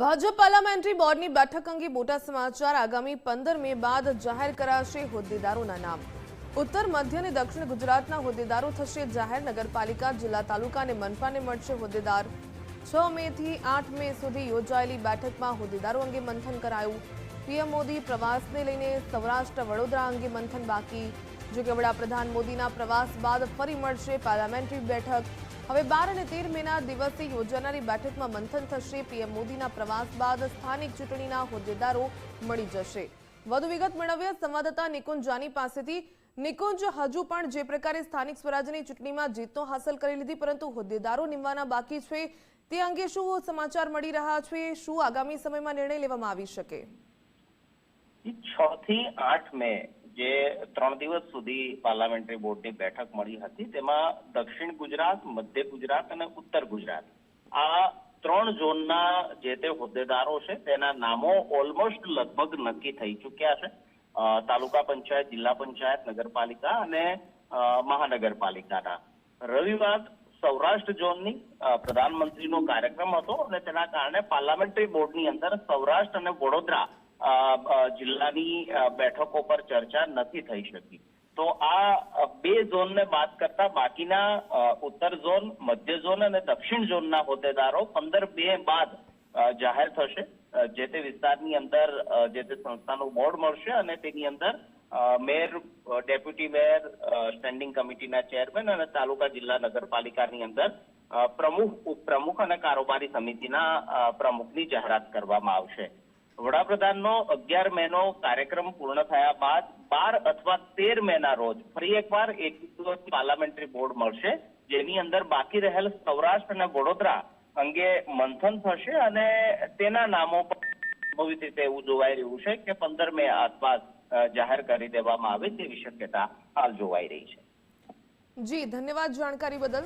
Bhajap parliamentary બોર્ડની બેઠક અંગે મોટા સમાચાર। આગામી 15 મે બાદ જાહેર કરાશે હોદ્દેદારોના નામ। ઉત્તર મધ્ય અને દક્ષિણ ગુજરાતના હોદ્દેદારો થશે જાહેર। નગરપાલિકા, જિલ્લા, તાલુકા અને મનપાને મળશે હોદ્દેદાર। 6 મે થી 8 મે સુધી યોજાયેલી બેઠકમાં હોદ્દેદારો અંગે મંથન કરાયું। પીએમ મોદી પ્રવાસને લઈને સૌરાષ્ટ્ર વડોદરા અંગે મંથન બાકી। જો કે વડાપ્રધાન મોદીના પ્રવાસ બાદ ફરી મળશે પાર્લામેન્ટરી બેઠક। હવે 12 અને 13 મેના દિવસે યોજાનારી બેઠકમાં મંથન થશે। પીએમ મોદીના પ્રવાસ બાદ સ્થાનિક ચૂંટણીના હોદ્દેદારો મળી જશે। વધુ વિગત મેળવીએ સંવાદદાતા નિકુંજ જાની પાસેથી। નિકુંજ, હજુ પણ જે પ્રકારે સ્થાનિક સ્વરાજ્યની ચૂંટણીમાં જીત તો હાંસલ કરી લીધી, પરંતુ હોદ્દેદારો નિમવાના બાકી છે, તે અંગે શું સમાચાર મળી રહ્યા છે? શું આગામી સમયમાં નિર્ણય લેવામાં આવી શકે? 6 થી 8 મે જે 3 દિવસ સુધી પાર્લામેન્ટરી બોર્ડની બેઠક મળી હતી, તેમાં દક્ષિણ ગુજરાત, મધ્ય ગુજરાત અને ઉત્તર ગુજરાત આ 3 ઝોનના જે તે હોદ્દેદારો છે તેના નામો ઓલમોસ્ટ લગભગ નક્કી થઈ ચૂક્યા છે। તાલુકા પંચાયત, જિલ્લા પંચાયત, નગરપાલિકા અને મહાનગરપાલિકાના રવિવાર સૌરાષ્ટ્ર ઝોનની પ્રધાનમંત્રીનો કાર્યક્રમ હતો અને તેના કારણે પાર્લામેન્ટરી બોર્ડની અંદર સૌરાષ્ટ્ર અને વડોદરા જિલ્લાની બેઠકો પર ચર્ચા નથી થઈ શકી। તો આ 2 ઝોનને બાદ કરતા બાકીના ઉત્તર ઝોન, મધ્ય ઝોન અને દક્ષિણ ઝોનના હોદ્દેદારો 15 મે બાદ જાહેર થશે। જે તે વિસ્તારની અંદર જે તે સંસ્થાનું બોર્ડ મળશે અને તેની અંદર મેયર, ડેપ્યુટી મેયર, સ્ટેન્ડિંગ કમિટીના ચેરમેન અને તાલુકા, જિલ્લા, નગરપાલિકાની અંદર પ્રમુખ, ઉપપ્રમુખ અને કારોબારી સમિતિના પ્રમુખની જાહેરાત કરવામાં આવશે। વડાપ્રધાનનો 11 મેનો કાર્યક્રમ પૂર્ણ થયા બાદ 12 અથવા 13 મેના રોજ ફરી એકવાર એક પાર્લામેન્ટરી બોર્ડ મળશે, જેની અંદર બાકી રહેલ સૌરાષ્ટ્ર અને વડોદરા અંગે મંથન થશે અને તેના નામો પર સંભવિત રીતે એવું જોવાઈ રહ્યું છે કે 15 મે આસપાસ જાહેર કરી દેવામાં આવે તેવી શક્યતા હાલ જોવાઈ રહી છે। જી, ધન્યવાદ જાણકારી બદલ।